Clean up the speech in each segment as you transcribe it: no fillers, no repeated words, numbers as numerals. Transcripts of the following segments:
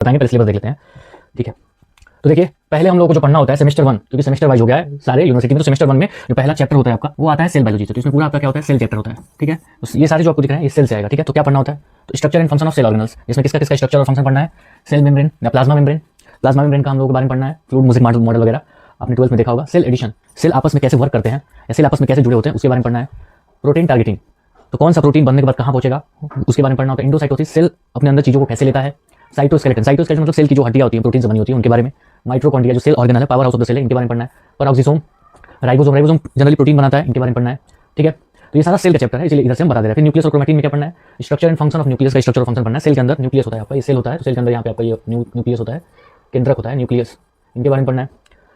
बताएंगे, पहले सिलेबस देख लेते हैं। ठीक है, तो देखिए पहले हम लोगों को जो पढ़ना होता है सेमेस्टर 1, क्योंकि सेमेस्टर वाइज हो गया है सारे यूनिवर्सिटी में, तो सेमेस्टर 1 में जो पहला चैप्टर होता है आपका वो आता है सेल बायोलॉजी से। तो इसमें पूरा आपका क्या होता है, सेल चैप्टर होता है। ठीक है, तो ये सारे जो आपको दिख रहे हैं ये सेल से आएगा। ठीक है, तो क्या पढ़ना होता है, तो structure and function of cell organelles, इसमें किसका किसका स्ट्रक्चर और फंक्शन पढ़ना है, सेल मेम्ब्रेन या प्लाज्मा मेम्ब्रेन। प्लाज्मा मेम्ब्रेन का हम लोगों के बारे में पढ़ना है, फ्लूइड म्यूजिक मॉडल वगैरह आपने 12th में देखा होगा। सेल एडिशन, सेल आपस में कैसे वर्क करते हैं या सेल आपस में कैसे जुड़े होते हैं उसके बारे में पढ़ना है। प्रोटीन टारगेटिंग, तो कौन सा प्रोटीन बनने के बाद कहाँ पहुंचेगा उसके बारे में पढ़ना होता है। इंडोसाइटोसिस, सेल अपने अंदर चीजों को कैसे लेता है। साइटोस्केलेटन, साइटोस्केलेटन मतलब सेल की जो हड्डियां होती हैं प्रोटीन से बनी होती है उनके बारे में। माइटोकॉन्ड्रिया जो सेल ऑर्गेनल है, power house of the cell है, इनके बारे में पढ़ना है। Peroxisome, ribosome, ribosome generally protein बनाता है, इनके बारे में पढ़ना है। ठीक है, तो ये सारा सेल का चैप्टर है, इसलिए इधर से हम बता दे रहे हैं। फिर न्यूक्लियस और क्रोमैटिन में क्या पढ़ना है, structure and function of nucleus का स्ट्रक्चर और फंक्शन पढ़ना है। सेल के अंदर न्यूक्लियस होता है आपका, ये सेल होता है तो सेल के अंदर यहाँ पे आपका ये न्यूक्लियस होता है, केंद्रक होता है न्यूक्लियस, इनके बारे में पढ़ना है।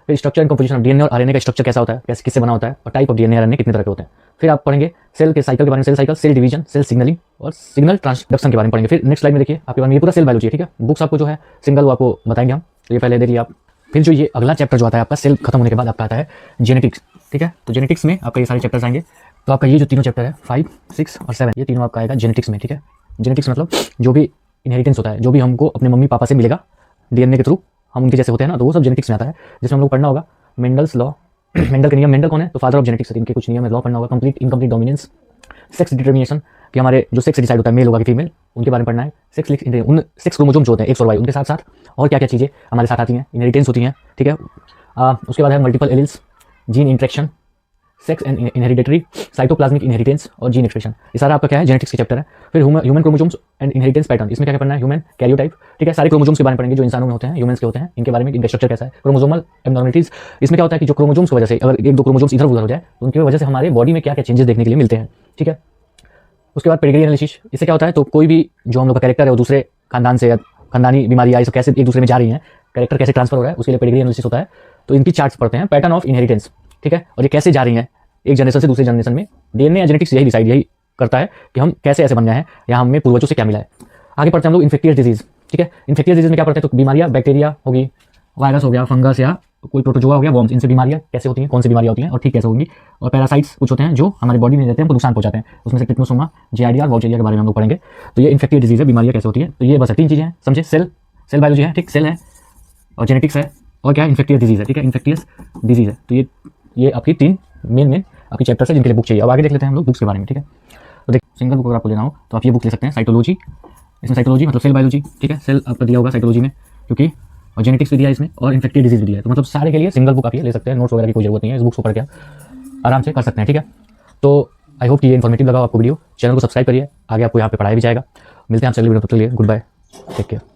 फिर structure and composition of DNA और आरएनए का स्ट्रक्चर कैसा होता है, कैसे किससे बना होता है, और टाइप ऑफ डीएनए आरएनए कितने तरह के होते हैं। फिर आप पढ़ेंगे सेल के साइकिल के बारे में, cell cycle, cell division, cell signalling और सिग्नल ट्रांसडक्शन के बारे में पढ़ेंगे। फिर नेक्स्ट स्लाइड में देखिए आपके बारे में ये पूरा सेल बायोलॉजी है। ठीक है, बुक्स आपको जो है सिंगल वो आपको बताएंगे हम, तो ये पहले देखिए आप। फिर जो ये अगला चैप्टर जो आता है आपका सेल खत्म होने के बाद आपका आता है जेनेटिक्स। ठीक है, तो जेनेटिक्स में आपका ये सारे चैप्टर्स आएंगे। तो आपका ये जो तीनों चैप्टर है 5, 6 और 7 ये तीनों आपका आएगा जेनेटिक्स में। ठीक है, जेनेटिक्स मतलब जो भी इनहेरिटेंस होता है, जो भी हमको अपने मम्मी पापा से मिलेगा डीएनए के थ्रू, हम उनके जैसे होते हैं ना, तो वो सब जेनेटिक्स में आता है। जिसमें हम लोग पढ़ना होगा मेंडल्स लॉ, मेंडल के नियम। मेंडल कौन है, तो फादर ऑफ जेनेटिक्स है, इनके कुछ नियम है, लॉ पढ़ना होगा। Complete incomplete dominance, sex determination कि हमारे जो सेक्स डिसाइड होता है मेल होगा कि फीमेल, उनके बारे में पढ़ना है। सेक्स उन सेक्स क्रोमोसोम्स होते हैं एक्स और वाई, उनके साथ साथ और क्या क्या चीज़ें हमारे साथ आती हैं, इनहेरिटेंस होती हैं। ठीक है, उसके बाद है multiple alleles, gene interaction, sex and inhereditary, cytoplasmic inheritance और जीन एक्सप्रेशन, ये सारा आपका क्या है जेनेटिक्स के चैप्टर है। फिर human chromosomes and inheritance pattern, इसमें क्या क्या पढ़ना है, ह्यूमन कैरियोटाइप। ठीक है, सारे क्रोमोसोम्स के बारे में पढ़ेंगे जो इंसानों में होते हैं, ह्यूमंस के होते हैं, इनके बारे में, इनका स्ट्रक्चर कैसा है। क्रोमोसोमल एब्नॉर्मलिटीज, इसमें क्या होता है कि जो क्रोमोसोम्स की वजह से अगर एक दो क्रोमोसोम्स इधर उधर हो जाए तो उनकी वजह से हमारे बॉडी में क्या क्या चेंजेस देखने के लिए मिलते हैं। ठीक है, उसके बाद पेडिग्री एनालिसिस, इससे क्या होता है, तो कोई भी जो हम लोग का कैरेक्टर है वो दूसरे खानदान से या खानदानी बीमारी आई सब कैसे एक दूसरे में जा रही हैं, कैरेक्टर कैसे ट्रांसफर हो रहा है, उसके लिए पेडिग्री एनालिसिस होता है। तो इनकी चार्ट्स पढ़ते हैं, पैटर्न ऑफ इनहेरिटेंस। ठीक है, और ये कैसे जा रही है एक जनरेशन से दूसरे जनरेशन में। डीएनए या जेनेटिक्स यही डिसाइड यही करता है कि हम कैसे ऐसे बन गए हैं या हमें पूर्वजों से क्या मिला है। आगे पढ़ते हैं हम लोग इन्फेक्टियस डिजीज। ठीक है, इन्फेक्टियस डिजीज में क्या पढ़ते हैं, तो बीमारियां, बैक्टीरिया होगी, वायरस हो गया, फंगस या कोई प्रोटोजोआ हो गया, वर्म्स, इनसे बीमारियां कैसे होती हैं, कौन सी बीमारियां होती हैं और ठीक कैसे होंगी। और पैरासाइट्स कुछ होते हैं जो हमारे बॉडी में रहते हैं, हमको नुकसान पहुंचाते हैं, उसमें से ट्रिप्नोसोमा, जेआरडी, वॉल्चेरिया के बारे में हम लोग पढ़ेंगे। तो ये इन्फेक्टिव डिजीज है, बीमारियां कैसे होती है। तो ये बस 3 चीजें हैं, समझे। सेल बायोलॉजी है, ठीक, सेल है और जेनेटिक्स है और क्या है, इन्फेक्टियस डिजीज है। ठीक है, इन्फेक्टियस डिजीज है। तो ये आपकी 3 मेन आपकी चैप्टर है जिनके लिए बुक चाहिए। अब आगे देख लेते हैं हम लोग बुक्स के बारे में। ठीक है, तो देख सिंगल बुक अगर आपको लेना हो तो आप ये बुक ले सकते हैं, साइटोलॉजी। इसमें साइटोलॉजी मतलब सेल बायोलॉजी। ठीक है, सेल आपका दिया होगा साइटोलॉजी में, क्योंकि और जेनेटिक्स भी दिया है इसमें और इन्फेक्टिव डिजीज भी दिया है। तो मतलब सारे के लिए सिंगल बुक आप ये ले सकते हैं, नोट्स वगैरह की कोई जरूरत नहीं है, इस बुक को पढ़ के आराम से कर सकते हैं। ठीक है, तो आई होप कि ये इन्फॉर्मेटिव लगा आपको वीडियो। चैनल को सब्सक्राइब करिए, आगे आपको यहाँ पे पढ़ाया भी जाएगा। मिलते हैं आपसे अगली वीडियो, तब तक के लिए गुड बाय, टेक केयर।